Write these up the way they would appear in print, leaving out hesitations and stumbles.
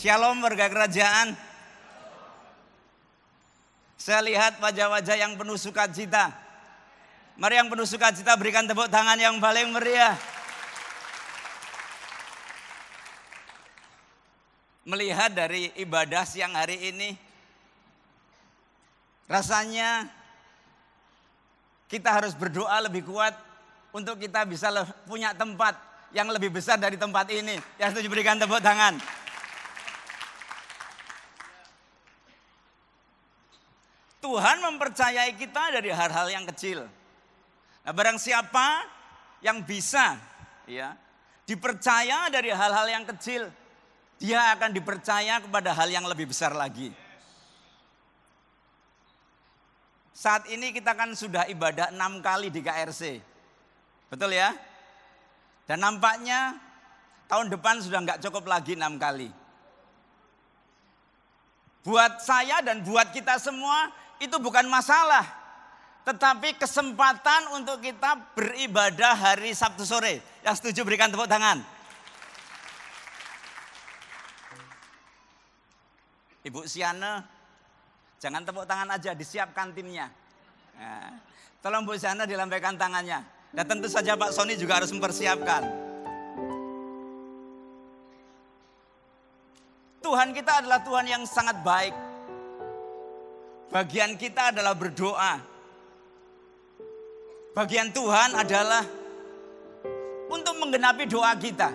Shalom warga kerajaan. Saya lihat wajah-wajah yang penuh sukacita. Mari yang penuh sukacita berikan tepuk tangan yang paling meriah. Melihat dari ibadah siang hari ini, rasanya kita harus berdoa lebih kuat untuk kita bisa punya tempat yang lebih besar dari tempat ini. Yang setuju berikan tepuk tangan. Tuhan mempercayai kita dari hal-hal yang kecil. Nah, barang siapa yang bisa dipercaya dari hal-hal yang kecil, dia akan dipercaya kepada hal yang lebih besar lagi. Saat ini kita kan sudah ibadah 6 kali di KRC. Betul ya? Dan nampaknya tahun depan sudah nggak cukup lagi 6 kali. Buat saya dan buat kita semua itu bukan masalah. Tetapi kesempatan untuk kita beribadah hari Sabtu sore. Yang setuju berikan tepuk tangan. Ibu Siana, jangan tepuk tangan aja, disiapkan timnya. Nah, tolong Bu Siana dilambaikan tangannya. Dan tentu saja Pak Sony juga harus mempersiapkan. Tuhan kita adalah Tuhan yang sangat baik. Bagian kita adalah berdoa. Bagian Tuhan adalah untuk menggenapi doa kita.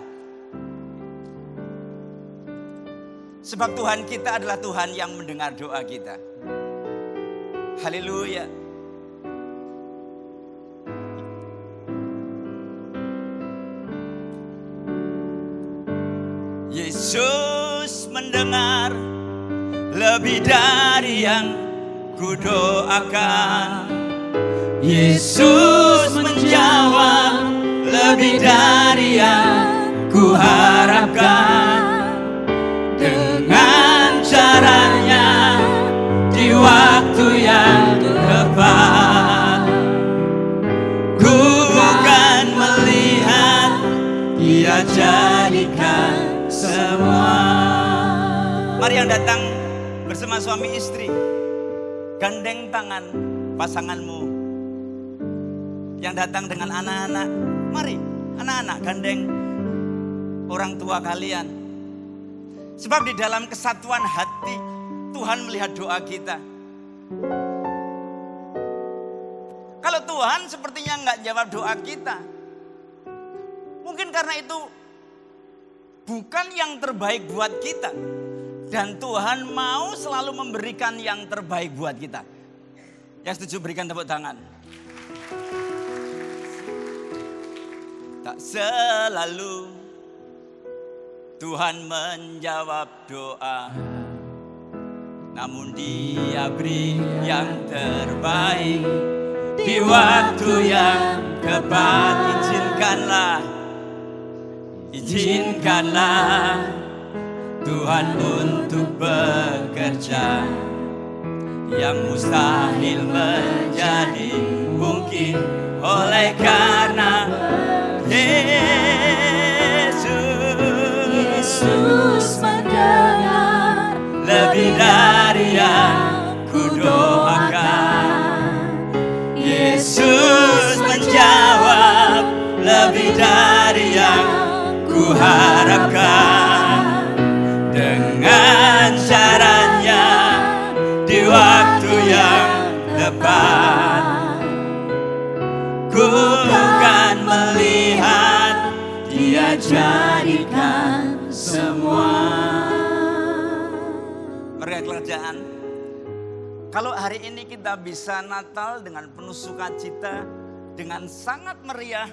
Sebab Tuhan kita adalah Tuhan yang mendengar doa kita. Haleluya. Yesus mendengar lebih dari yang kudoakan. Yesus menjawab lebih dari yang kuharapkan. Dengan caranya di waktu yang tepat, ku bukan melihat, Dia jadikan semua. Mari yang datang bersama suami istri, gandeng tangan pasanganmu. Yang datang dengan anak-anak, mari anak-anak gandeng orang tua kalian. Sebab di dalam kesatuan hati Tuhan melihat doa kita. Kalau Tuhan sepertinya nggak jawab doa kita, mungkin karena itu bukan yang terbaik buat kita. Dan Tuhan mau selalu memberikan yang terbaik buat kita. Yang setuju berikan tepuk tangan. Tak selalu Tuhan menjawab doa, namun Dia beri yang terbaik di waktu yang tepat. Izinkanlah Tuhan untuk bekerja, yang mustahil menjadi mungkin oleh karena Yesus mendengar lebih dari yang kudoakan. Yesus menjawab lebih dari yang kuharapkan. Dengan caranya di waktu yang tepat, ku bukan melihat, Dia jadikan semua. Mereka kerajaan. Kalau hari ini kita bisa Natal dengan penuh sukacita, dengan sangat meriah.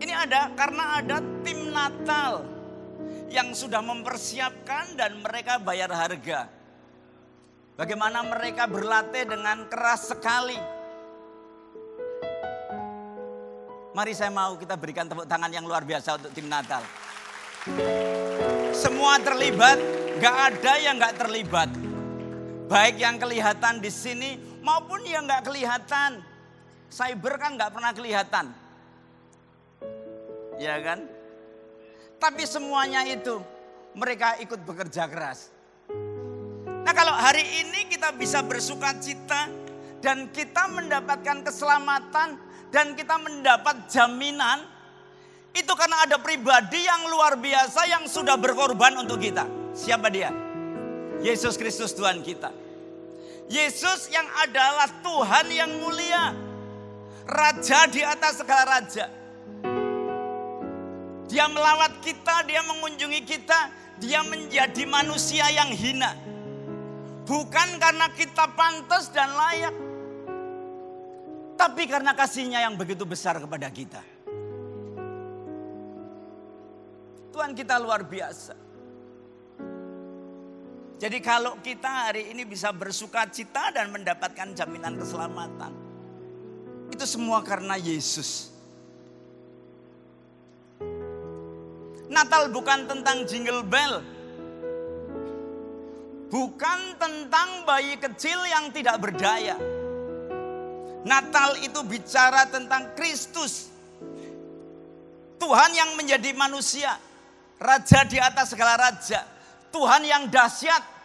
Ini ada karena ada tim Natal yang sudah mempersiapkan dan mereka bayar harga. Bagaimana mereka berlatih dengan keras sekali. Mari saya mau kita berikan tepuk tangan yang luar biasa untuk tim Natal. Semua terlibat, gak ada yang gak terlibat. Baik yang kelihatan di sini maupun yang gak kelihatan. Cyber kan gak pernah kelihatan. Ya kan? Tapi semuanya itu mereka ikut bekerja keras. Nah, kalau hari ini kita bisa bersuka cita dan kita mendapatkan keselamatan dan kita mendapat jaminan, itu karena ada pribadi yang luar biasa yang sudah berkorban untuk kita. Siapa dia? Yesus Kristus Tuhan kita. Yesus yang adalah Tuhan yang mulia, Raja di atas segala raja. Dia melawat kita, dia mengunjungi kita, dia menjadi manusia yang hina. Bukan karena kita pantas dan layak, tapi karena kasih-Nya yang begitu besar kepada kita. Tuhan kita luar biasa. Jadi kalau kita hari ini bisa bersuka cita dan mendapatkan jaminan keselamatan, itu semua karena Yesus. Natal bukan tentang jingle bell. Bukan tentang bayi kecil yang tidak berdaya. Natal itu bicara tentang Kristus. Tuhan yang menjadi manusia. Raja di atas segala raja. Tuhan yang dahsyat.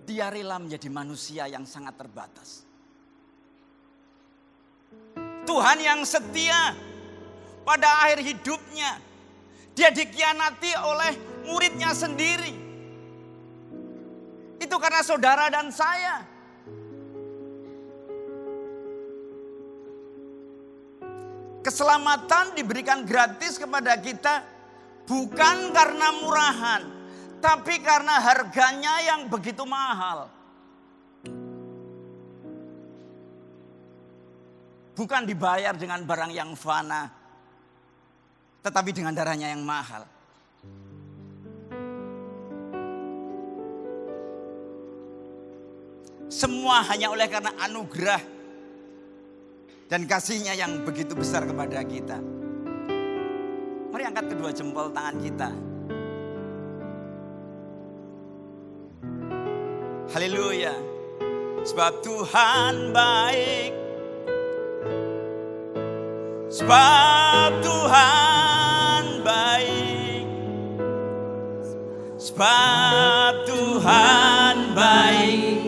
Dia rela menjadi manusia yang sangat terbatas. Tuhan yang setia pada akhir hidupnya. Dia dikhianati oleh muridnya sendiri. Itu karena saudara dan saya. Keselamatan diberikan gratis kepada kita bukan karena murahan, tapi karena harganya yang begitu mahal. Bukan dibayar dengan barang yang fana, tetapi dengan darahnya yang mahal. Semua hanya oleh karena anugerah dan kasih-Nya yang begitu besar kepada kita. Mari angkat kedua jempol tangan kita. Haleluya. Sebab Tuhan baik. Sebab Tuhan baik. Sebab Tuhan baik.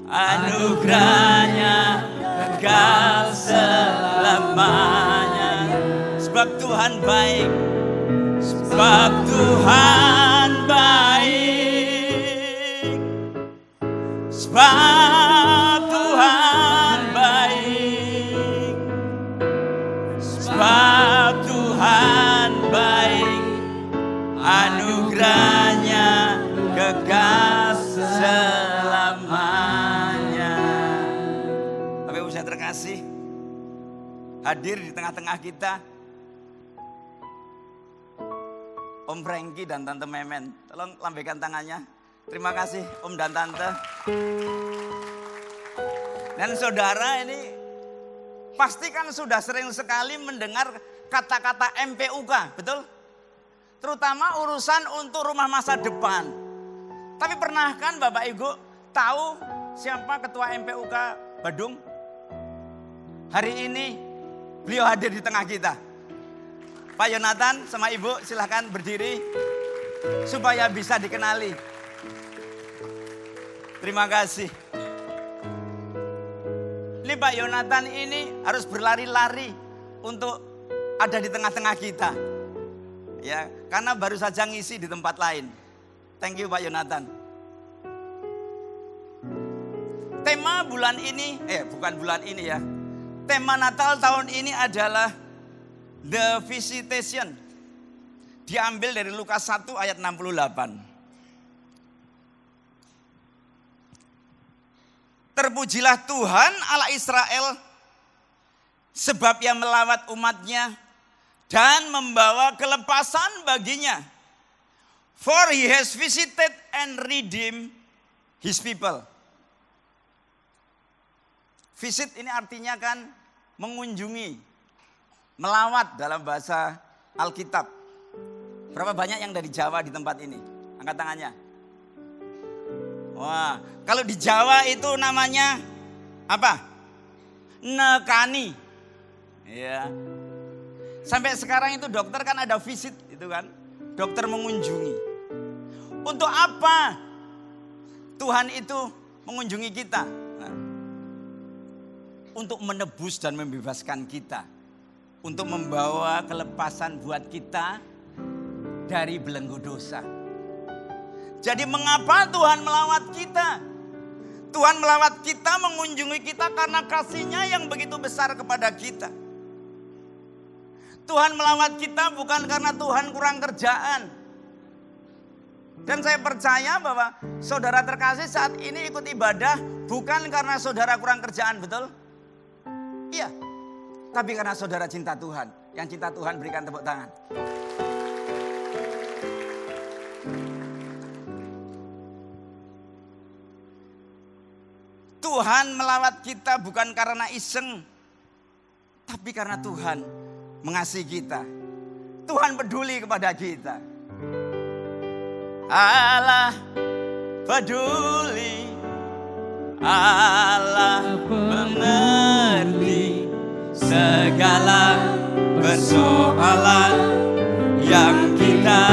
Anugerahnya kekal selamanya. Sebab Tuhan baik. Sebab Tuhan baik. Sebab Tuhan baik. Sebab Tuhan baik. Anugerahnya kekal selamanya. Bapak Ibu saya terkasih, hadir di tengah-tengah kita Om Franky dan Tante Memen. Tolong lambaikan tangannya. Terima kasih Om dan Tante. Dan saudara, ini pasti kan sudah sering sekali mendengar kata-kata MPUK, betul? Terutama urusan untuk rumah masa depan. Tapi pernah kan Bapak Ibu tahu siapa ketua MPUK Badung? Hari ini beliau hadir di tengah kita. Pak Yonatan sama Ibu silahkan berdiri supaya bisa dikenali. Terima kasih. Ini Pak Yonatan ini harus berlari-lari untuk ada di tengah-tengah kita. Ya, karena baru saja ngisi di tempat lain. Thank you Pak Yonatan. Tema bulan ini, bukan bulan ini ya. Tema Natal tahun ini adalah The Visitation. Diambil dari Lukas 1 ayat 68. Terpujilah Tuhan Allah Israel, sebab Ia melawat umatnya dan membawa kelepasan baginya. For He has visited and redeemed His people. Visit ini artinya kan mengunjungi, melawat dalam bahasa Alkitab. Berapa banyak yang dari Jawa di tempat ini? Angkat tangannya. Wah, kalau di Jawa itu namanya apa? Nekani. Ya. Sampai sekarang itu dokter kan ada visit itu kan. Dokter mengunjungi. Untuk apa Tuhan itu mengunjungi kita? Nah, untuk menebus dan membebaskan kita. Untuk membawa kelepasan buat kita dari belenggu dosa. Jadi mengapa Tuhan melawat kita? Tuhan melawat kita, mengunjungi kita karena kasih-Nya yang begitu besar kepada kita. Tuhan melawat kita bukan karena Tuhan kurang kerjaan. Dan saya percaya bahwa saudara terkasih saat ini ikut ibadah bukan karena saudara kurang kerjaan, betul? Iya. Tapi karena saudara cinta Tuhan. Yang cinta Tuhan berikan tepuk tangan. Tuhan melawat kita bukan karena iseng, tapi karena Tuhan mengasihi kita. Tuhan peduli kepada kita. Allah peduli, Allah mengerti segala persoalan yang kita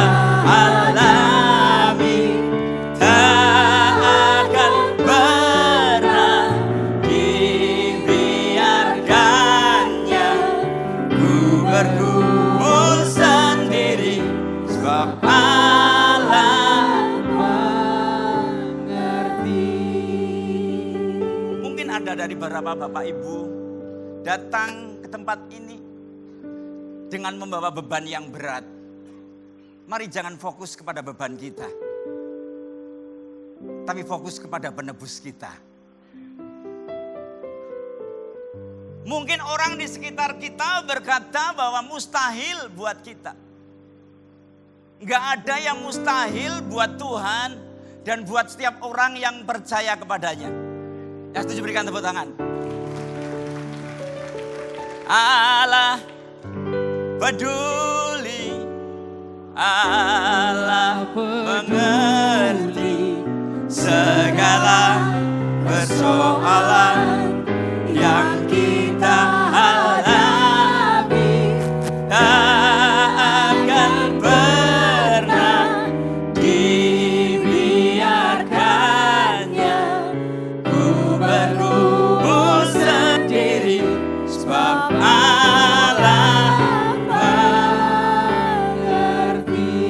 alami. Tak akan pernah dibiarkannya ku bergumul sendiri, sebab Allah mengerti. Mungkin ada dari beberapa bapak ibu datang ke tempat ini dengan membawa beban yang berat. Mari jangan fokus kepada beban kita, tapi fokus kepada penebus kita. Mungkin orang di sekitar kita berkata bahwa mustahil buat kita. Enggak ada yang mustahil buat Tuhan dan buat setiap orang yang percaya kepadanya. Yang setuju berikan tepuk tangan. Allah peduli, Allah mengerti segala persoalan yang kita alami. Tak akan pernah dibiarkannya ku bergumul sendiri, sebab Allah mengerti.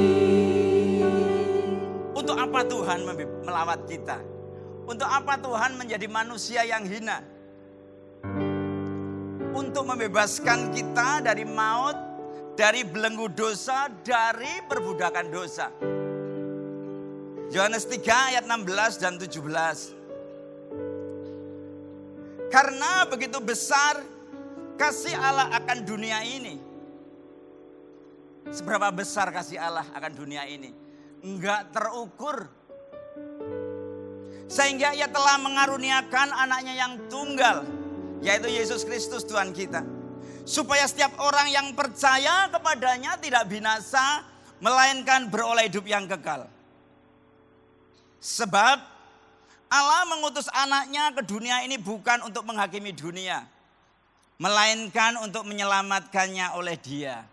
Untuk apa Tuhan melawat kita? Untuk apa Tuhan menjadi manusia yang hina? Untuk membebaskan kita dari maut, dari belenggu dosa, dari perbudakan dosa. Yohanes 3 ayat 16 dan 17. Karena begitu besar kasih Allah akan dunia ini. Seberapa besar kasih Allah akan dunia ini? Enggak terukur. Sehingga Ia telah mengaruniakan anaknya yang tunggal, yaitu Yesus Kristus Tuhan kita. Supaya setiap orang yang percaya kepadanya tidak binasa, melainkan beroleh hidup yang kekal. Sebab Allah mengutus anaknya ke dunia ini bukan untuk menghakimi dunia, melainkan untuk menyelamatkannya oleh Dia.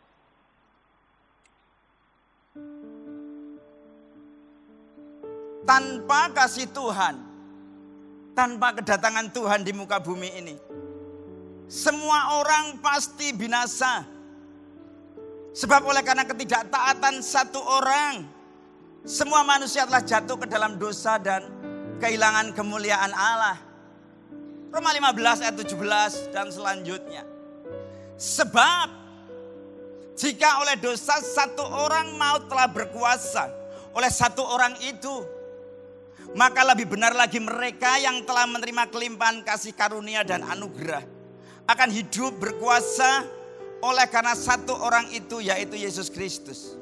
Tanpa kasih Tuhan, tanpa kedatangan Tuhan di muka bumi ini, semua orang pasti binasa. Sebab oleh karena ketidaktaatan satu orang, semua manusia telah jatuh ke dalam dosa dan kehilangan kemuliaan Allah. Roma 15 ayat 17 dan selanjutnya. Sebab jika oleh dosa satu orang maut telah berkuasa oleh satu orang itu, maka lebih benar lagi mereka yang telah menerima kelimpahan kasih karunia dan anugerah akan hidup berkuasa oleh karena satu orang itu, yaitu Yesus Kristus.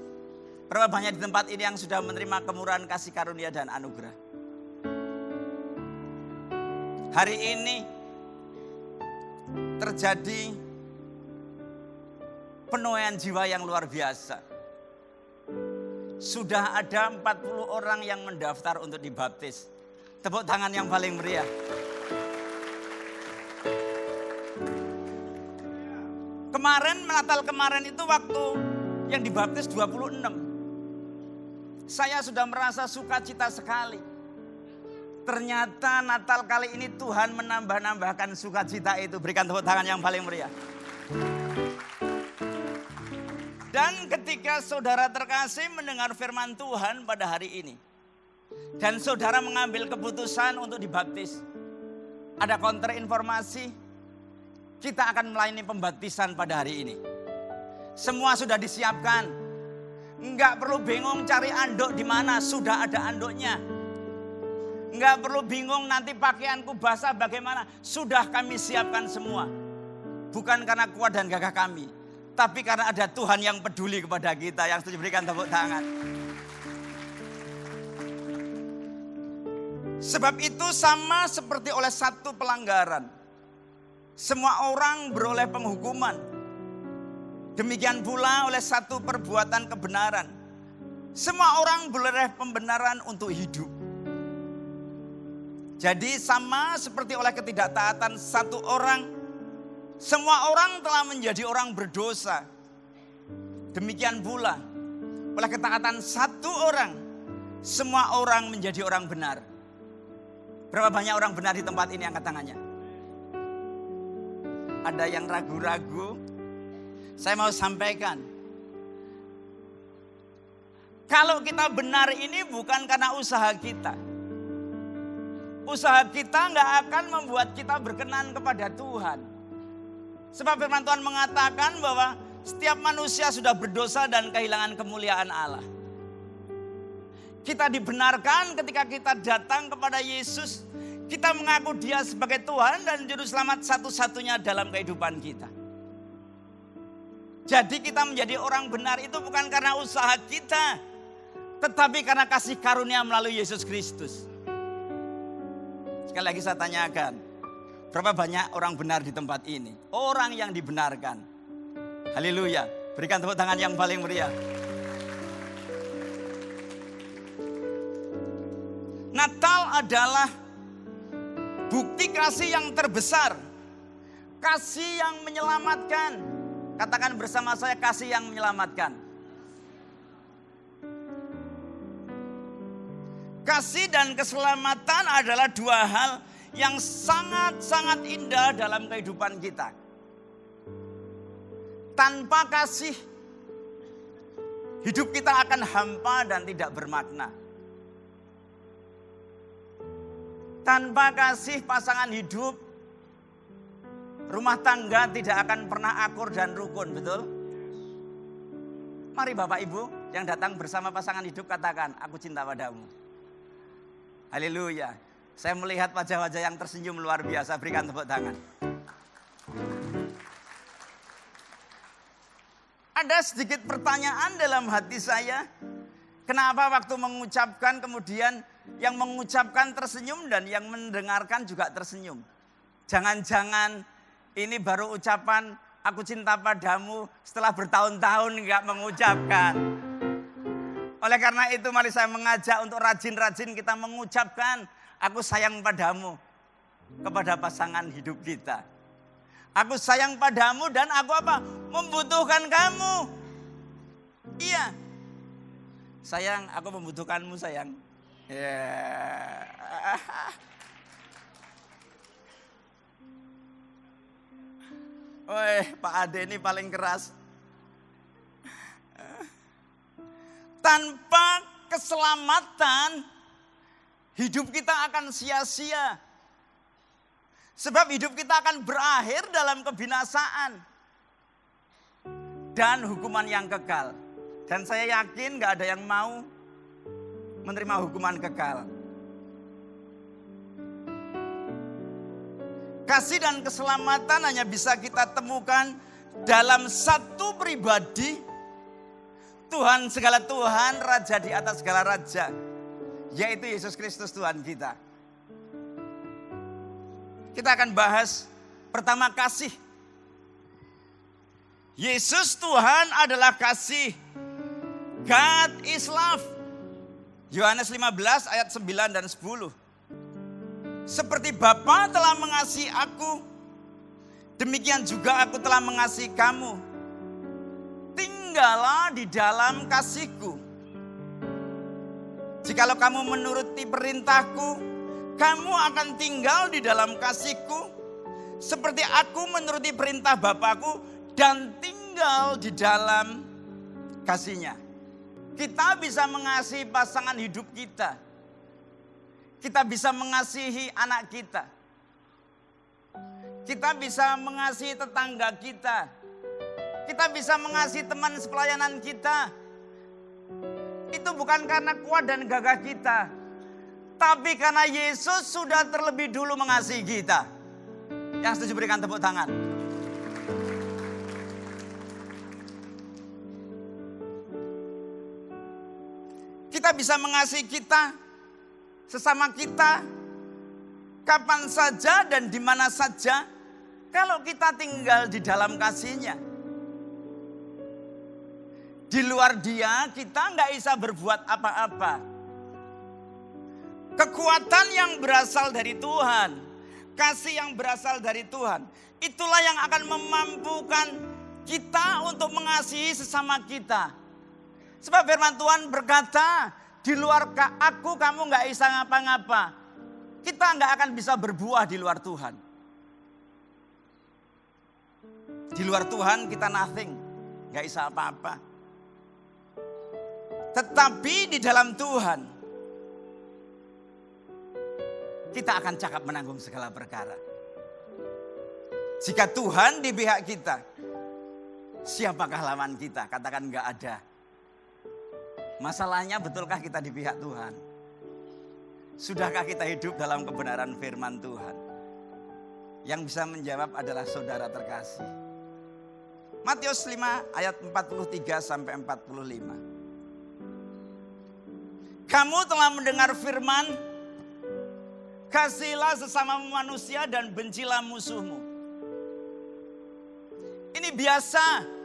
Berapa banyak di tempat ini yang sudah menerima kemurahan kasih karunia dan anugerah? Hari ini terjadi penuaian jiwa yang luar biasa. Sudah ada 40 orang yang mendaftar untuk dibaptis. Tepuk tangan yang paling meriah. Kemarin, Natal kemarin itu waktu yang dibaptis 26. Saya sudah merasa sukacita sekali. Ternyata Natal kali ini Tuhan menambah-nambahkan sukacita itu. Berikan tepuk tangan yang paling meriah. Dan ketika saudara terkasih mendengar firman Tuhan pada hari ini, dan saudara mengambil keputusan untuk dibaptis, ada counter informasi, kita akan melayani pembaptisan pada hari ini. Semua sudah disiapkan. Enggak perlu bingung cari anduk di mana, sudah ada anduknya. Enggak perlu bingung nanti pakaianku basah bagaimana, sudah kami siapkan semua. Bukan karena kuat dan gagah kami, tapi karena ada Tuhan yang peduli kepada kita. Yang setuju berikan tepuk tangan. Sebab itu sama seperti oleh satu pelanggaran, semua orang beroleh penghukuman. Demikian pula oleh satu perbuatan kebenaran, semua orang beroleh pembenaran untuk hidup. Jadi sama seperti oleh ketidaktaatan satu orang, semua orang telah menjadi orang berdosa. Demikian pula oleh ketaatan satu orang, semua orang menjadi orang benar. Berapa banyak orang benar di tempat ini? Angkat tangannya. Ada yang ragu-ragu? Saya mau sampaikan. Kalau kita benar ini bukan karena usaha kita. Usaha kita nggak akan membuat kita berkenan kepada Tuhan. Sebab firman Tuhan mengatakan bahwa setiap manusia sudah berdosa dan kehilangan kemuliaan Allah. Kita dibenarkan ketika kita datang kepada Yesus. Kita mengaku Dia sebagai Tuhan dan Juru Selamat satu-satunya dalam kehidupan kita. Jadi kita menjadi orang benar itu bukan karena usaha kita, tetapi karena kasih karunia melalui Yesus Kristus. Sekali lagi saya tanyakan, berapa banyak orang benar di tempat ini? Orang yang dibenarkan. Haleluya. Berikan tepuk tangan yang paling meriah. Natal adalah bukti kasih yang terbesar. Kasih yang menyelamatkan. Katakan bersama saya, kasih yang menyelamatkan. Kasih dan keselamatan adalah dua hal yang sangat-sangat indah dalam kehidupan kita. Tanpa kasih, hidup kita akan hampa dan tidak bermakna. Tanpa kasih pasangan hidup, rumah tangga tidak akan pernah akur dan rukun, betul? Mari Bapak Ibu yang datang bersama pasangan hidup katakan, aku cinta padamu. Haleluya. Saya melihat wajah-wajah yang tersenyum luar biasa. Berikan tepuk tangan. Ada sedikit pertanyaan dalam hati saya. Kenapa waktu mengucapkan kemudian yang mengucapkan tersenyum dan yang mendengarkan juga tersenyum? Jangan-jangan ini baru ucapan aku cinta padamu setelah bertahun-tahun enggak mengucapkan. Oleh karena itu mari saya mengajak untuk rajin-rajin kita mengucapkan aku sayang padamu kepada pasangan hidup kita. Aku sayang padamu dan aku apa? Membutuhkan kamu. Iya. Sayang, aku membutuhkanmu sayang. Yeah. Woi, Pak Ade ini paling keras. Tanpa keselamatan, hidup kita akan sia-sia. Sebab hidup kita akan berakhir dalam kebinasaan dan hukuman yang kekal. Dan saya yakin gak ada yang mau menerima hukuman kekal. Kasih dan keselamatan hanya bisa kita temukan dalam satu pribadi, Tuhan segala Tuhan, Raja di atas segala Raja, yaitu Yesus Kristus Tuhan kita. Kita akan bahas pertama kasih. Yesus Tuhan adalah kasih. God is love. Yohanes 15 ayat 9 dan 10. Seperti Bapa telah mengasihi aku, demikian juga aku telah mengasihi kamu. Tinggallah di dalam kasih-Ku. Jikalau kamu menuruti perintah-Ku, kamu akan tinggal di dalam kasih-Ku, seperti aku menuruti perintah Bapa-Ku dan tinggal di dalam kasih-Nya. Kita bisa mengasihi pasangan hidup kita. Kita bisa mengasihi anak kita. Kita bisa mengasihi tetangga kita. Kita bisa mengasihi teman sepelayanan kita. Itu bukan karena kuat dan gagah kita, tapi karena Yesus sudah terlebih dulu mengasihi kita. Yang setuju berikan tepuk tangan. Kita bisa mengasihi kita, sesama kita, kapan saja dan di mana saja, kalau kita tinggal di dalam kasih-Nya. Di luar Dia, kita nggak bisa berbuat apa-apa. Kekuatan yang berasal dari Tuhan, kasih yang berasal dari Tuhan, itulah yang akan memampukan kita untuk mengasihi sesama kita. Sebab firman Tuhan berkata, di luar aku kamu nggak bisa ngapa-ngapa. Kita nggak akan bisa berbuah di luar Tuhan. Di luar Tuhan kita nothing, nggak bisa apa-apa. Tetapi di dalam Tuhan, kita akan cakap menanggung segala perkara. Jika Tuhan di pihak kita, siapakah lawan kita? Katakan nggak ada. Masalahnya betulkah kita di pihak Tuhan? Sudahkah kita hidup dalam kebenaran firman Tuhan? Yang bisa menjawab adalah saudara terkasih. Matius 5 ayat 43 sampai 45. Kamu telah mendengar firman, kasihilah sesama manusia dan bencilah musuhmu. Ini biasa.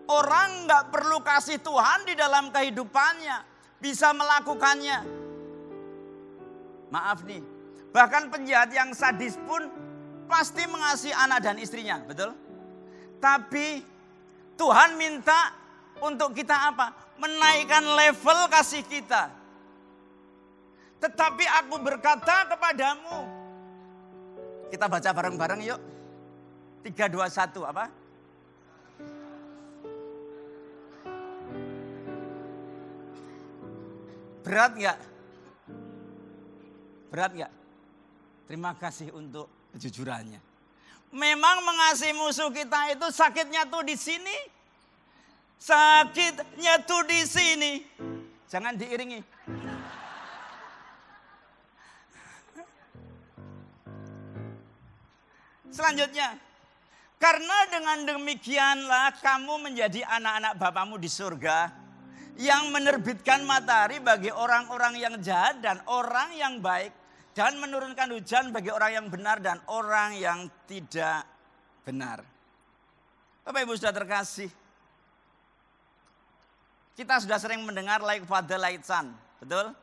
Orang gak perlu kasih Tuhan di dalam kehidupannya, bisa melakukannya. Maaf nih, bahkan penjahat yang sadis pun pasti mengasihi anak dan istrinya, betul? Tapi Tuhan minta untuk kita apa? Menaikkan level kasih kita. Tetapi aku berkata kepadamu. Kita baca bareng-bareng yuk. 3, 2, 1 apa? Berat nggak? Berat nggak? Terima kasih untuk kejujurannya. Memang mengasihi musuh kita itu sakitnya tuh di sini. Sakitnya tuh di sini. Jangan diiringi. Selanjutnya, karena dengan demikianlah kamu menjadi anak-anak Bapamu di surga, yang menerbitkan matahari bagi orang-orang yang jahat dan orang yang baik, dan menurunkan hujan bagi orang yang benar dan orang yang tidak benar. Bapak Ibu sudah terkasih, kita sudah sering mendengar like father like son, betul?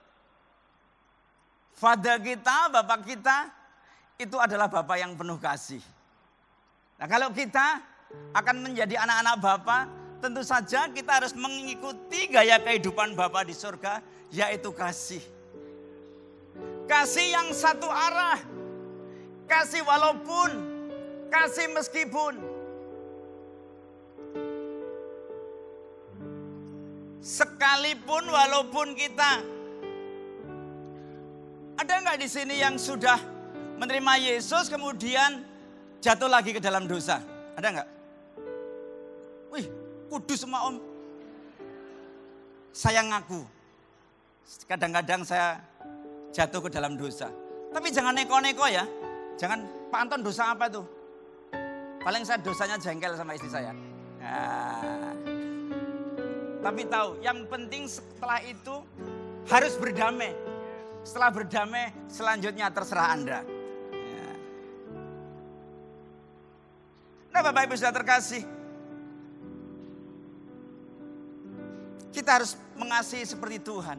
Father kita, Bapak kita, itu adalah Bapak yang penuh kasih. Nah kalau kita akan menjadi anak-anak Bapak, tentu saja kita harus mengikuti gaya kehidupan Bapa di surga, yaitu kasih. Kasih yang satu arah. Kasih walaupun, kasih meskipun. Sekalipun walaupun kita. Ada nggak di sini yang sudah menerima Yesus kemudian jatuh lagi ke dalam dosa? Ada nggak? Wih, kudus semua om. Saya ngaku. Kadang-kadang saya jatuh ke dalam dosa. Tapi jangan neko-neko ya. Jangan, Pak Anton dosa apa tuh? Paling saya dosanya jengkel sama istri saya. Nah, tapi tahu, yang penting setelah itu harus berdamai. Setelah berdamai, selanjutnya terserah Anda. Nah Bapak Ibu sudah terkasih. Kita harus mengasihi seperti Tuhan.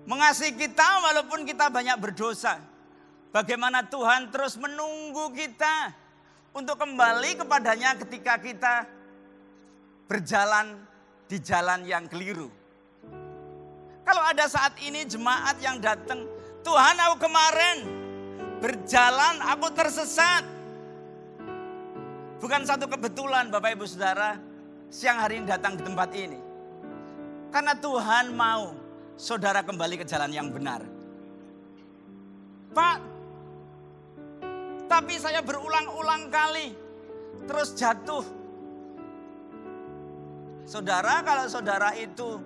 Mengasihi kita walaupun kita banyak berdosa. Bagaimana Tuhan terus menunggu kita. untuk kembali kepadanya ketika kita berjalan di jalan yang keliru. Kalau ada saat ini jemaat yang datang, Tuhan aku kemarin berjalan aku tersesat. Bukan satu kebetulan Bapak Ibu Saudara siang hari ini datang di tempat ini. Karena Tuhan mau saudara kembali ke jalan yang benar. Pak, tapi saya berulang-ulang kali terus jatuh. Saudara, kalau saudara itu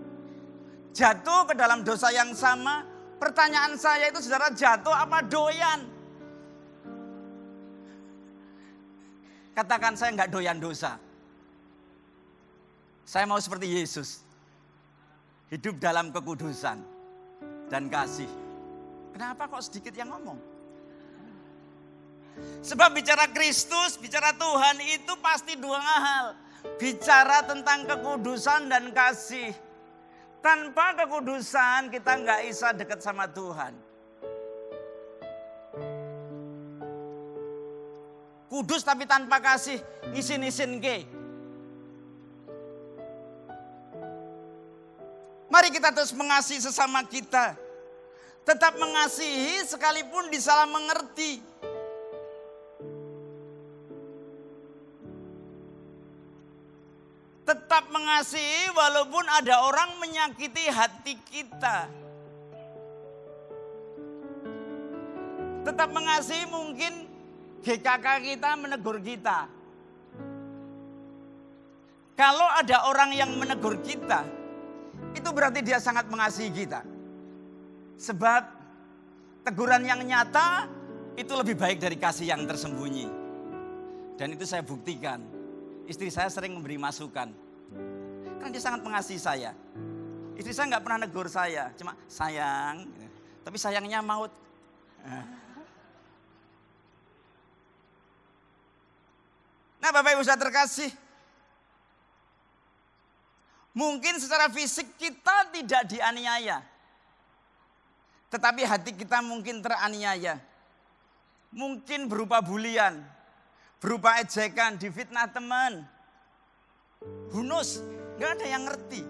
jatuh ke dalam dosa yang sama, pertanyaan saya itu saudara jatuh apa doyan? Katakan saya enggak doyan dosa. Saya mau seperti Yesus. Hidup dalam kekudusan dan kasih. Kenapa kok sedikit yang ngomong? Sebab bicara Kristus, bicara Tuhan itu pasti dua hal. Bicara tentang kekudusan dan kasih. Tanpa kekudusan kita nggak bisa dekat sama Tuhan. Kudus tapi tanpa kasih, isin-isin ke. Mari kita terus mengasihi sesama kita. Tetap mengasihi sekalipun disalah mengerti. Tetap mengasihi walaupun ada orang menyakiti hati kita. Tetap mengasihi mungkin GKK kita menegur kita. Kalau ada orang yang menegur kita, itu berarti dia sangat mengasihi kita. Sebab teguran yang nyata itu lebih baik dari kasih yang tersembunyi. Dan itu saya buktikan. Istri saya sering memberi masukan. Karena dia sangat mengasihi saya. Istri saya nggak pernah negur saya. Cuma sayang. Tapi sayangnya maut. Nah Bapak Ibu Saudara terkasih. Mungkin secara fisik kita tidak dianiaya. Tetapi hati kita mungkin teraniaya. Mungkin berupa bulian. Berupa ejekan, difitnah teman. Hunus, gak ada yang ngerti.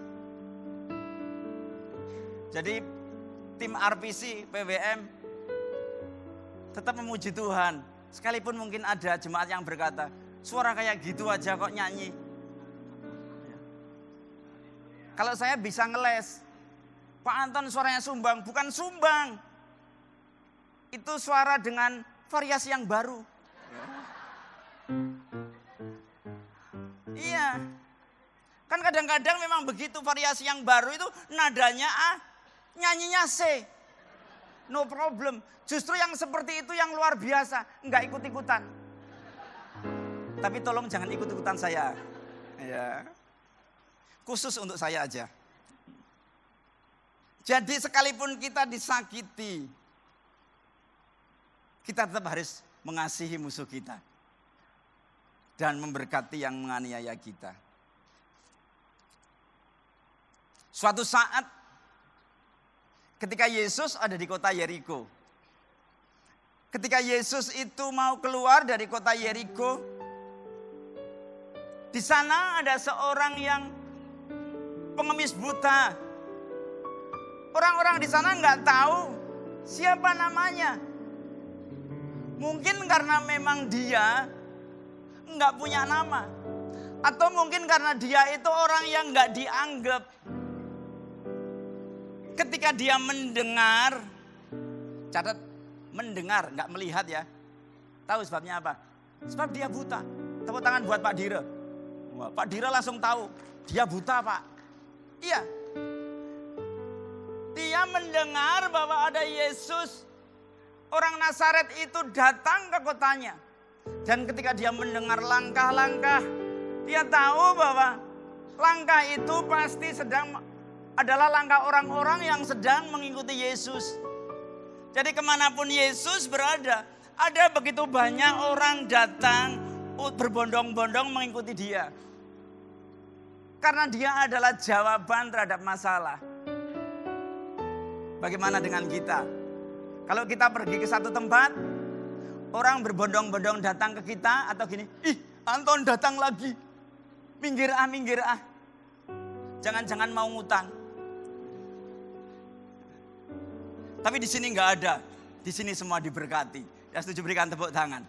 Jadi tim RPC, PWM tetap memuji Tuhan. Sekalipun mungkin ada jemaat yang berkata, suara kayak gitu aja kok nyanyi. Kalau saya bisa ngeles, Pak Anton suaranya sumbang, bukan sumbang. Itu suara dengan variasi yang baru. Iya. Kan kadang-kadang memang begitu variasi yang baru itu nadanya A, nyanyinya C. No problem. Justru yang seperti itu yang luar biasa, enggak ikut-ikutan. Tapi tolong jangan ikut-ikutan saya. Ya. Khusus untuk saya aja. Jadi sekalipun kita disakiti, kita tetap harus mengasihi musuh kita. Dan memberkati yang menganiaya kita. Suatu saat ketika Yesus ada di kota Yeriko. Ketika Yesus itu mau keluar dari kota Yeriko, di sana ada seorang yang pengemis buta. Orang-orang di sana nggak tahu siapa namanya. Mungkin karena memang dia nggak punya nama. Atau mungkin karena dia itu orang yang nggak dianggap. Ketika dia mendengar, catat mendengar, nggak melihat ya. Tahu sebabnya apa? Sebab dia buta. Tepuk tangan buat Pak Dira. Wah, Pak Dira langsung tahu, dia buta Pak. Iya. Dia mendengar bahwa ada Yesus, orang Nazaret itu datang ke kotanya. Dan ketika dia mendengar langkah-langkah, dia tahu bahwa langkah itu pasti adalah langkah orang-orang yang sedang mengikuti Yesus. Jadi kemanapun Yesus berada, ada begitu banyak orang datang berbondong-bondong mengikuti dia. Karena dia adalah jawaban terhadap masalah. Bagaimana dengan kita? Kalau kita pergi ke satu tempat, orang berbondong-bondong datang ke kita atau gini, ih Anton datang lagi, minggir ah. Jangan-jangan mau ngutang. Tapi di sini nggak ada, di sini semua diberkati. Ya setuju, berikan tepuk tangan.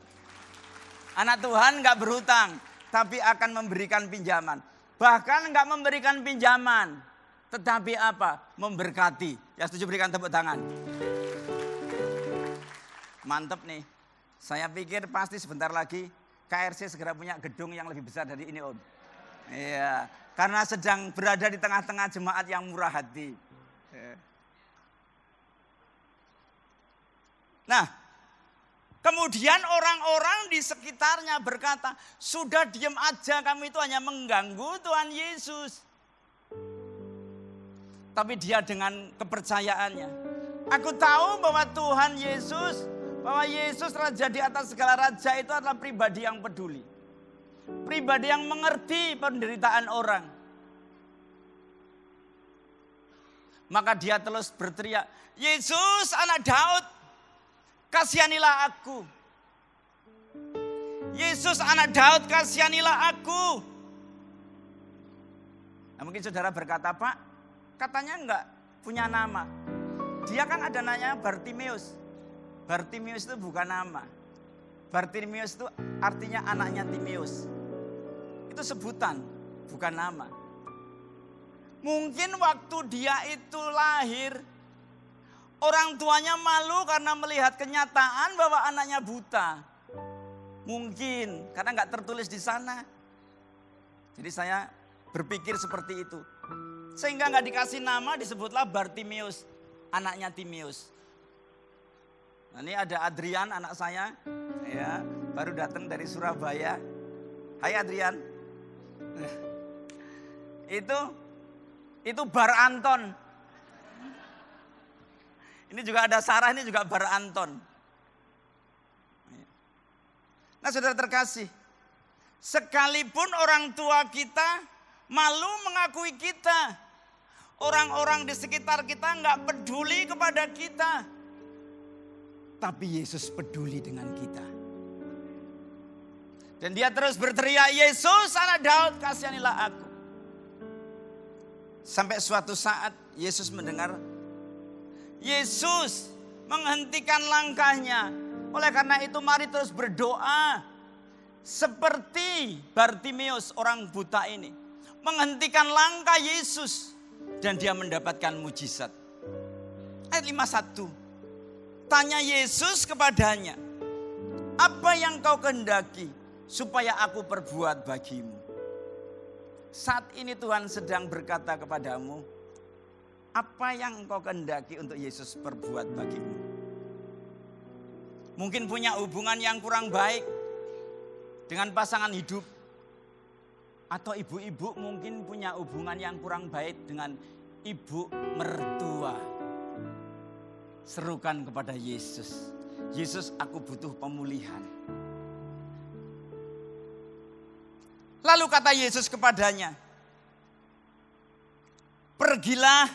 Anak Tuhan nggak berhutang, tapi akan memberikan pinjaman. Bahkan nggak memberikan pinjaman, tetapi apa? Memberkati. Ya setuju, berikan tepuk tangan. Mantep nih. Saya pikir pasti sebentar lagi KRC segera punya gedung yang lebih besar dari ini, Om. Iya, karena sedang berada di tengah-tengah jemaat yang murah hati. Nah, kemudian orang-orang di sekitarnya berkata, sudah diam aja, kamu itu hanya mengganggu Tuhan Yesus. Tapi dia dengan kepercayaannya, aku tahu bahwa Tuhan Yesus, bahwa Yesus Raja di atas segala raja itu adalah pribadi yang peduli. Pribadi yang mengerti penderitaan orang. Maka dia terus berteriak, Yesus anak Daud, kasihanilah aku. Yesus anak Daud, kasihanilah aku. Nah, mungkin saudara berkata, Pak, katanya enggak punya nama. Dia kan ada namanya Bartimeus. Bartimeus itu bukan nama. Bartimeus itu artinya anaknya Timeus. Itu sebutan, bukan nama. Mungkin waktu dia itu lahir, orang tuanya malu karena melihat kenyataan bahwa anaknya buta. Mungkin karena nggak tertulis di sana. Jadi saya berpikir seperti itu. Sehingga nggak dikasih nama, disebutlah Bartimeus, anaknya Timeus. Nah, ini ada Adrian, anak saya, ya, baru datang dari Surabaya. Hai Adrian. Itu Bar Anton. Ini juga ada Sarah, ini juga Bar Anton. Nah, saudara terkasih, sekalipun orang tua kita malu mengakui kita, orang-orang di sekitar kita nggak peduli kepada kita, tapi Yesus peduli dengan kita. Dan dia terus berteriak, Yesus anak Daud, kasihanilah aku. Sampai suatu saat Yesus mendengar, Yesus menghentikan langkahnya. Oleh karena itu mari terus berdoa. Seperti Bartimeus orang buta ini. Menghentikan langkah Yesus. Dan dia mendapatkan mujizat. Ayat 51. Tanya Yesus kepadanya, apa yang kau kehendaki supaya aku perbuat bagimu? Saat ini Tuhan sedang berkata kepadamu, apa yang engkau kehendaki untuk Yesus perbuat bagimu? Mungkin punya hubungan yang kurang baik dengan pasangan hidup. Atau ibu-ibu mungkin punya hubungan yang kurang baik dengan ibu mertua. Serukan kepada Yesus. Yesus, aku butuh pemulihan. Lalu kata Yesus kepadanya, pergilah,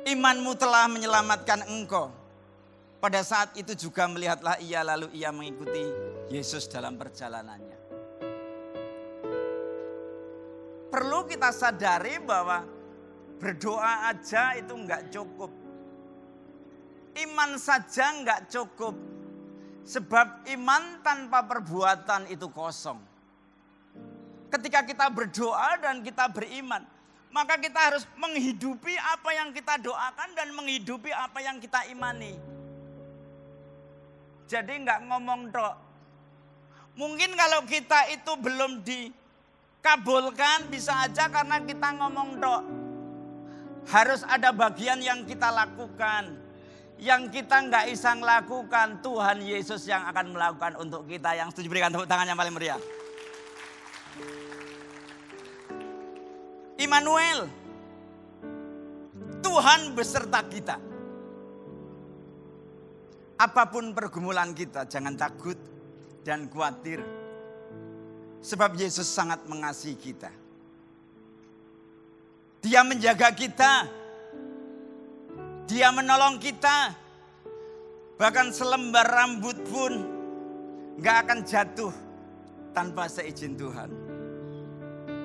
imanmu telah menyelamatkan engkau. Pada saat itu juga melihatlah ia, lalu ia mengikuti Yesus dalam perjalanannya. Perlu kita sadari bahwa berdoa aja itu enggak cukup. Iman saja enggak cukup. Sebab iman tanpa perbuatan itu kosong. Ketika kita berdoa dan kita beriman, maka kita harus menghidupi apa yang kita doakan dan menghidupi apa yang kita imani. Jadi enggak ngomong tok. Mungkin kalau kita itu belum dikabulkan bisa aja karena kita ngomong tok. Harus ada bagian yang kita lakukan. Yang kita nggak bisa lakukan, Tuhan Yesus yang akan melakukan untuk kita. Yang setuju berikan tepuk tangan yang paling meriah. Immanuel, Tuhan beserta kita. Apapun pergumulan kita, jangan takut dan khawatir. Sebab Yesus sangat mengasihi kita. Dia menjaga kita. Dia menolong kita. Bahkan selembar rambut pun gak akan jatuh tanpa seizin Tuhan.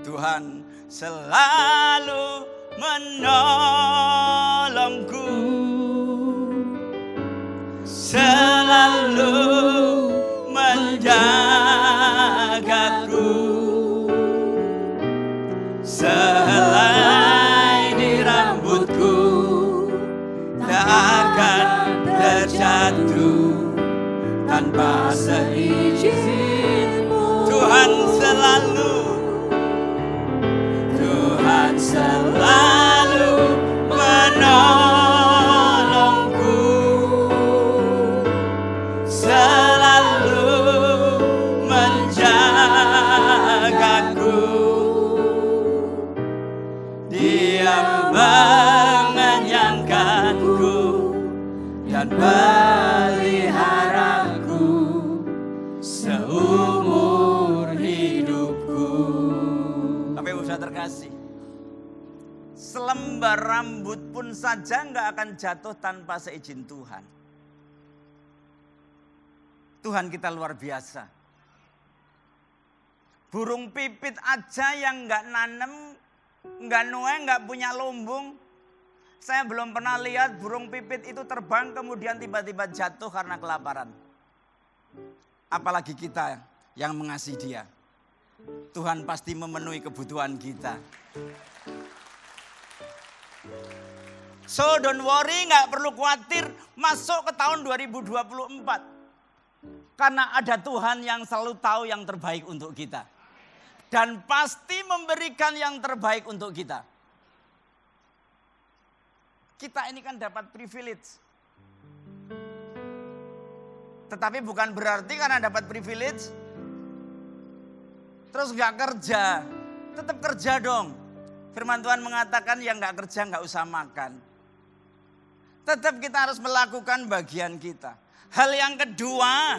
Tuhan selalu menolongku, selalu menjagaku. Selai di rambutku tak akan terjatuh tanpa seizin-Mu. Tuhan selalu menolongku, selalu menjagaku. Dia mengenyangkanku dan peliharaku seumur hidupku. Bapak Ibu Saudara terkasih, selembar rambut pun saja nggak akan jatuh tanpa seizin Tuhan. Tuhan kita luar biasa. Burung pipit aja yang nggak nanem, nggak nuai, nggak punya lumbung. Saya belum pernah lihat burung pipit itu terbang kemudian tiba-tiba jatuh karena kelaparan. Apalagi kita yang mengasihi Dia. Tuhan pasti memenuhi kebutuhan kita. So don't worry, nggak perlu khawatir masuk ke tahun 2024. Karena ada Tuhan yang selalu tahu yang terbaik untuk kita. Dan pasti memberikan yang terbaik untuk kita. Kita ini kan dapat privilege. Tetapi bukan berarti karena dapat privilege terus gak kerja. Tetap kerja dong. Firman Tuhan mengatakan yang gak kerja gak usah makan. Tetap kita harus melakukan bagian kita. Hal yang kedua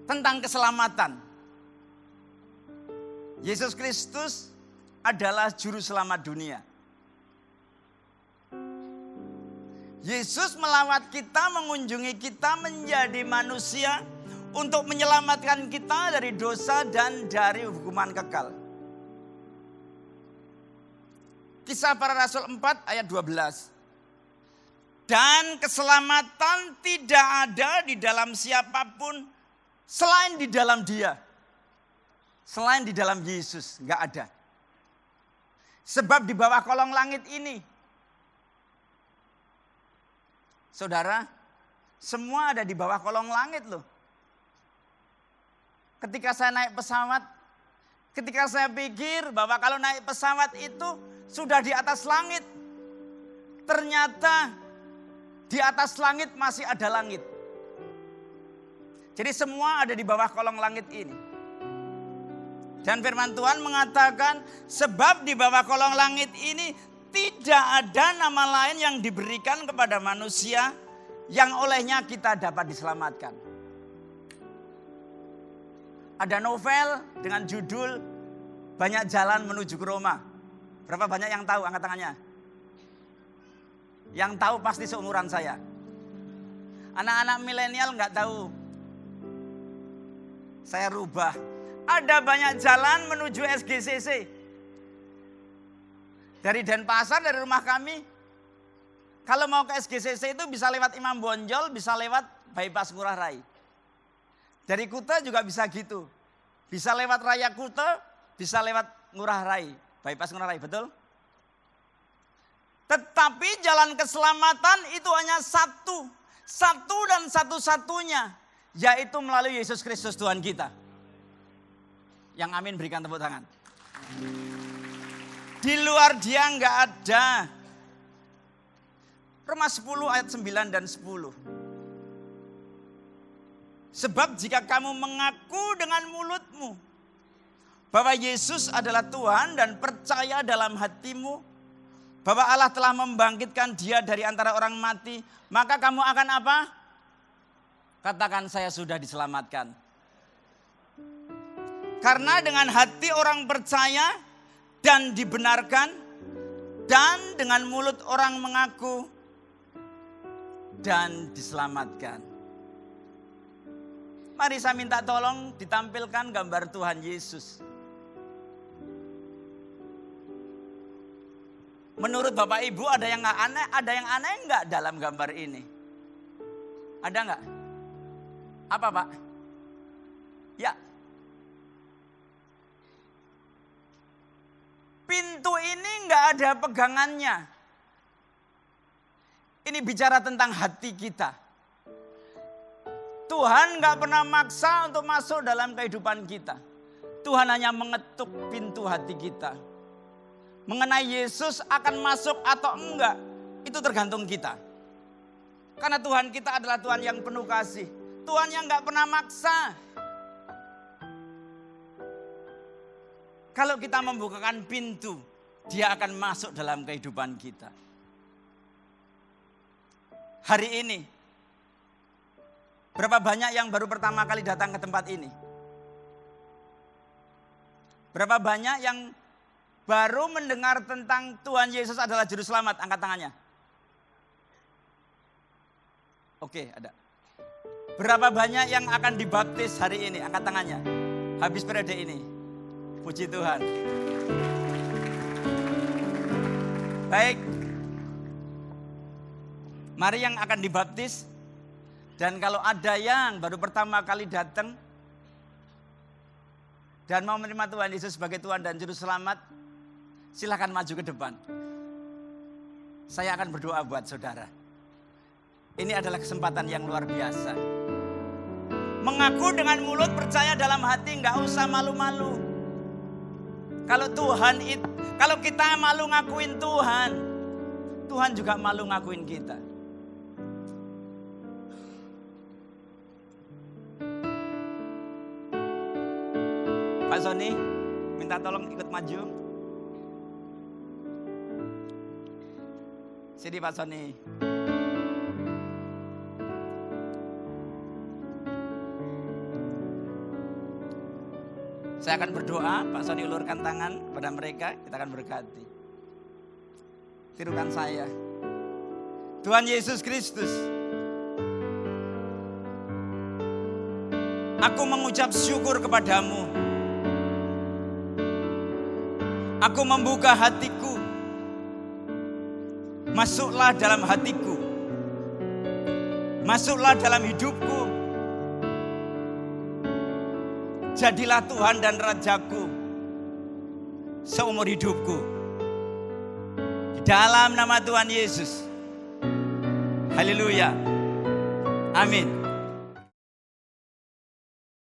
tentang keselamatan. Yesus Kristus adalah juru selamat dunia. Yesus melawat kita, mengunjungi kita menjadi manusia untuk menyelamatkan kita dari dosa dan dari hukuman kekal. Kisah Para Rasul 4 ayat 12. Dan keselamatan tidak ada di dalam siapapun selain di dalam Dia. Selain di dalam Yesus, enggak ada. Sebab di bawah kolong langit ini, saudara, semua ada di bawah kolong langit loh. Ketika saya naik pesawat, ketika saya pikir bahwa kalau naik pesawat itu sudah di atas langit. Ternyata di atas langit masih ada langit. Jadi semua ada di bawah kolong langit ini. Dan firman Tuhan mengatakan sebab di bawah kolong langit ini tidak ada nama lain yang diberikan kepada manusia yang olehnya kita dapat diselamatkan. Ada novel dengan judul Banyak Jalan Menuju ke Roma. Berapa banyak yang tahu? Angkat tangannya. Yang tahu pasti seumuran saya. Anak-anak milenial nggak tahu. Saya rubah. Ada banyak jalan menuju SGCC. Dari Denpasar, dari rumah kami. Kalau mau ke SGCC itu bisa lewat Imam Bonjol, bisa lewat bypass Ngurah Rai. Dari Kuta juga bisa gitu. Bisa lewat Raya Kuta, bisa lewat Ngurah Rai. Bypass Ngurah Rai, betul? Tetapi jalan keselamatan itu hanya satu. Satu dan satu-satunya. Yaitu melalui Yesus Kristus Tuhan kita. Yang amin berikan tepuk tangan. Di luar Dia enggak ada. Roma 10 ayat 9 dan 10. Sebab jika kamu mengaku dengan mulutmu bahwa Yesus adalah Tuhan dan percaya dalam hatimu bahwa Allah telah membangkitkan Dia dari antara orang mati, maka kamu akan apa? Katakan, saya sudah diselamatkan. Karena dengan hati orang percaya dan dibenarkan, dan dengan mulut orang mengaku dan diselamatkan. Mari saya minta tolong ditampilkan gambar Tuhan Yesus. Menurut Bapak Ibu ada yang aneh enggak dalam gambar ini? Ada enggak? Apa Pak? Ya. Pintu ini enggak ada pegangannya. Ini bicara tentang hati kita. Tuhan enggak pernah maksa untuk masuk dalam kehidupan kita. Tuhan hanya mengetuk pintu hati kita. Mengenai Yesus akan masuk atau enggak, itu tergantung kita. Karena Tuhan kita adalah Tuhan yang penuh kasih. Tuhan yang enggak pernah maksa. Kalau kita membukakan pintu, Dia akan masuk dalam kehidupan kita. Hari ini, berapa banyak yang baru pertama kali datang ke tempat ini? Berapa banyak yang baru mendengar tentang Tuhan Yesus adalah Juru Selamat? Angkat tangannya. Oke, ada. Berapa banyak yang akan dibaptis hari ini? Angkat tangannya. Habis periode ini. Puji Tuhan. Baik. Mari yang akan dibaptis. Dan kalau ada yang baru pertama kali datang dan mau menerima Tuhan Yesus sebagai Tuhan dan Juru Selamat, silakan maju ke depan. Saya akan berdoa buat saudara. Ini adalah kesempatan yang luar biasa. Mengaku dengan mulut, percaya dalam hati, nggak usah malu-malu. Kalau kita malu ngakuin Tuhan, Tuhan juga malu ngakuin kita. Pak Sony, minta tolong ikut maju. Sini Pak Sony. Saya akan berdoa, Pak Sony ulurkan tangan pada mereka, kita akan berkati. Tirukan saya. Tuhan Yesus Kristus, aku mengucap syukur kepadamu. Aku membuka hatiku. Masuklah dalam hatiku. Masuklah dalam hidupku. Jadilah Tuhan dan Rajaku seumur hidupku. Di dalam nama Tuhan Yesus. Haleluya. Amin.